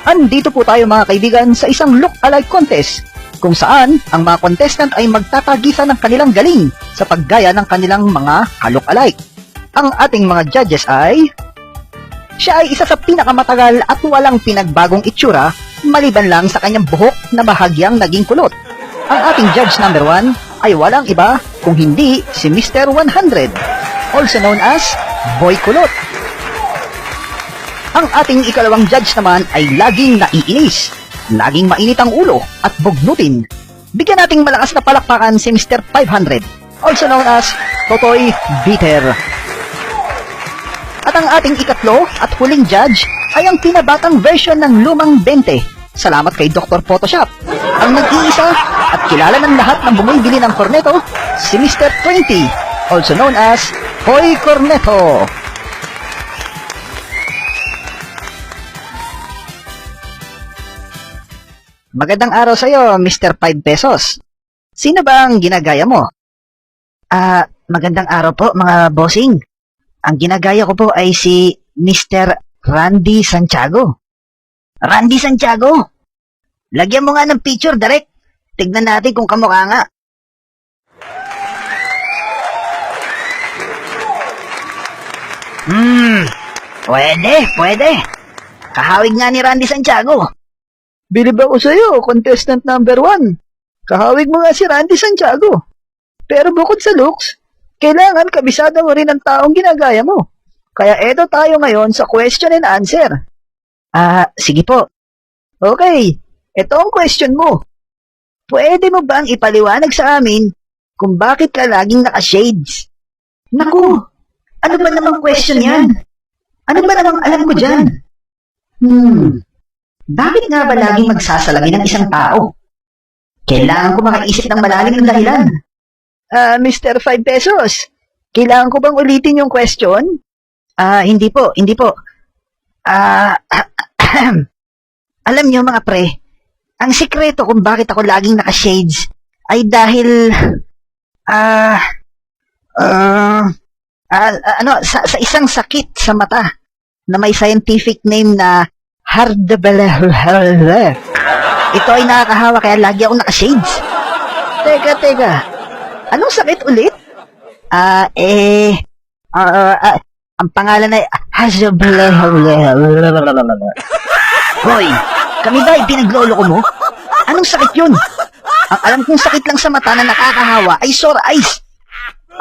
Andito po tayo mga kaibigan sa isang look-alike contest kung saan ang mga contestant ay magtatagisan ng kanilang galing sa paggaya ng kanilang mga ka-look-alike. Ang ating mga judges ay... Siya ay isa sa pinakamatagal at walang pinagbagong itsura maliban lang sa kanyang buhok na bahagyang naging kulot. Ang ating judge number 1 ay walang iba kung hindi si Mr. 100, also known as Boy Kulot. Ang ating ikalawang judge naman ay laging naiinis, laging mainit ang ulo at bugnutin. Bigyan nating malakas na palakpakan si Mr. 500, also known as Totoy Bitter. At ang ating ikatlo at huling judge ay ang pinabatang version ng lumang 20. Salamat kay Dr. Photoshop. Ang nag-iisa at kilala ng lahat ng bumibili ng korneto, si Mr. 20, also known as Hoy Corneto. Magandang araw sa iyo, Mr. 5 pesos. Sino ba ang ginagaya mo? Magandang araw po, mga bossing. Ang ginagaya ko po ay si Mr. Randy Santiago. Randy Santiago? Lagyan mo nga ng picture, direct. Tignan natin kung kamukha nga. Pwede. Kahawig nga ni Randy Santiago. Bilib ako sa'yo, contestant number 1. Kahawig mo nga si Randy Santiago. Pero bukod sa looks, kailangan kabisado mo rin ang taong ginagaya mo. Kaya eto tayo ngayon sa question and answer. Sige po. Okay, eto ang question mo. Pwede mo bang ipaliwanag sa amin kung bakit ka laging naka-shades? Naku, ano ba namang question yan? Ano ba namang alam ko dyan? Bakit nga ba laging magsasalamin ng isang tao? Kailangan ko makaisip ng malalim ng dahilan. Mr. 5 pesos, kailangan ko bang ulitin yung question? Hindi po. Alam niyo mga pre, ang sikreto kung bakit ako laging naka-shades ay dahil, sa isang sakit sa mata na may scientific name na Hardabalahalala. Ito ay nakakahawa kaya lagi ako naka-shades. Teka. Anong sakit ulit? Ang pangalan ay Hardabalahalala. Hoy, kami ba ay pinagloloko mo? Anong sakit yun? Ang alam kong sakit lang sa mata na nakakahawa ay sore eyes.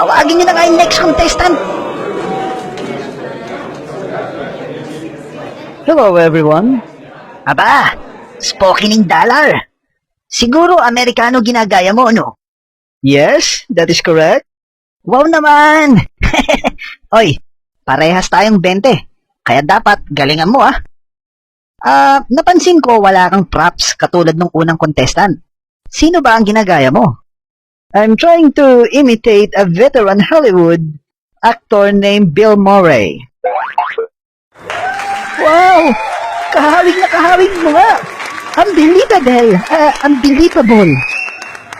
Tawagin niyo na nga yung next contestant. Hello everyone. Aba, spokening dollar. Siguro Amerikano ginagaya mo, no? Yes, that is correct. Wow naman! Oy, parehas tayong 20. Kaya dapat galingan mo, napansin ko wala kang props katulad ng unang contestant. Sino ba ang ginagaya mo? I'm trying to imitate a veteran Hollywood actor named Bill Murray. Wow! Kahawig mo nga! Unbelievable!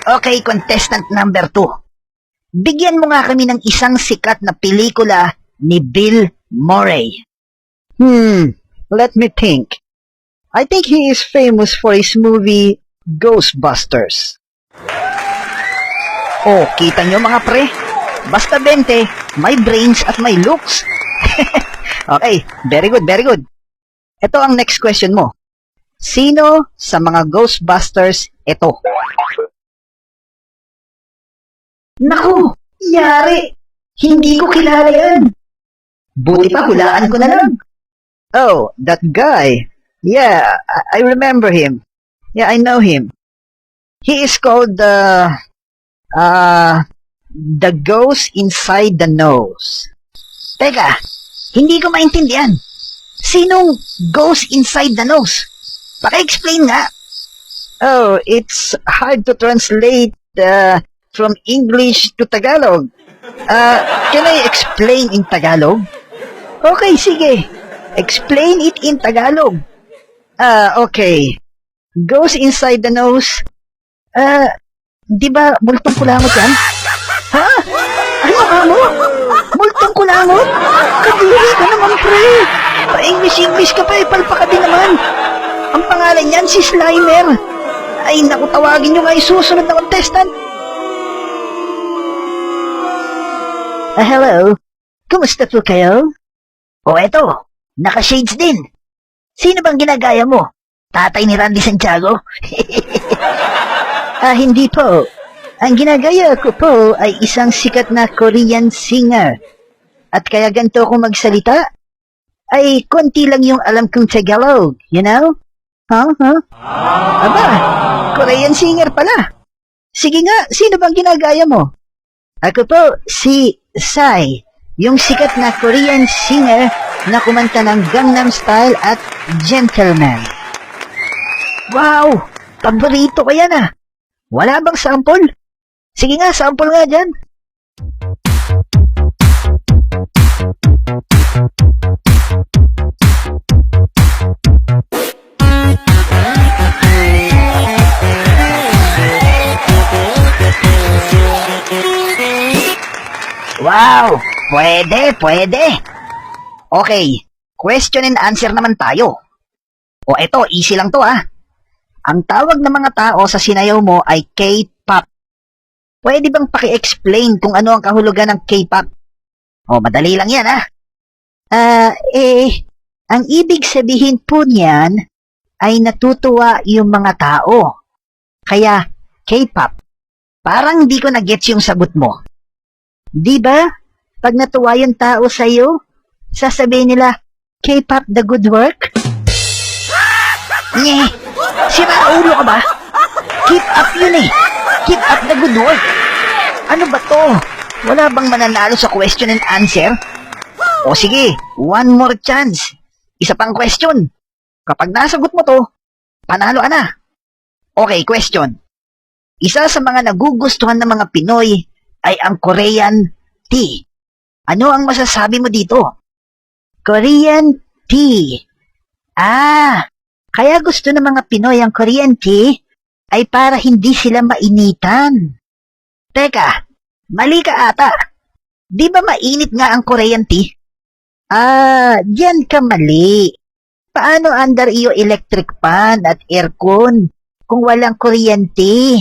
Okay, contestant number 2. Bigyan mo nga kami ng isang sikat na pelikula ni Bill Murray. Let me think. I think he is famous for his movie Ghostbusters. Oh, kita nyo mga pre? Basta 20, may brains at may looks. Okay, very good. Ito ang next question mo. Sino sa mga Ghostbusters ito? Naku, yari! Hindi ko kilala yan. Buti pa hulaan ko na lang. Oh, that guy. Yeah, I remember him. Yeah, I know him. He is called the ghost inside the nose. Teka, hindi ko maintindihan. Sinong ghost inside the nose? Paki-explain nga. Oh, it's hard to translate from English to Tagalog. Can I explain in Tagalog? Okay, sige. Explain it in Tagalog. Okay. Goes inside the nose. Di ba multong kulangot yan? Ha? Ano ka mo? Multong kulangot? Kadiri ka naman, pre. Pa-English ka pa, palpa ka din naman. Ang pangalan niyan, si Slimer. Ay, naku, tawagin nyo nga yung susunod na contestant. Hello. Kumusta po kayo? O eto, naka-shades din. Sino bang ginagaya mo? Tatay ni Randy Santiago? Hindi po. Ang ginagaya ko po ay isang sikat na Korean singer. At kaya ganito ako magsalita, ay konti lang yung alam kong Tagalog, you know? Aba, Korean singer pala. Sige nga, sino bang ginagaya mo? Ako po, si Psy, yung sikat na Korean singer na kumanta ng Gangnam Style at Gentleman. Wow, paborito ko yan ah. Wala bang sample? Sige nga, sample nga dyan. Wow, pwede. Okay, question and answer naman tayo. O eto, easy lang to ah. Ang tawag ng mga tao sa sinayaw mo ay K-pop. Pwede bang paki-explain kung ano ang kahulugan ng K-pop? O, madali lang yan ah. Ang ibig sabihin po niyan ay natutuwa yung mga tao. Kaya, K-pop. Parang di ko na-gets yung sagot mo. Di ba? Pag natuwa yung tao sa'yo, sasabihin nila, K-pop the good work? Nye, sira ulo ka ba? Keep up yun eh. Keep up the good work. Ano ba to? Wala bang mananalo sa question and answer? O sige, one more chance. Isa pang question. Kapag nasagot mo to, panalo ka na. Okay, question. Isa sa mga nagugustuhan ng mga Pinoy ay ang Korean tea. Ano ang masasabi mo dito? Korean tea. Kaya gusto ng mga Pinoy ang Korean tea ay para hindi sila mainitan. Teka, mali ka ata. Di ba mainit nga ang Korean tea? Diyan ka mali. Paano under iyo electric fan at aircon kung walang kuryente?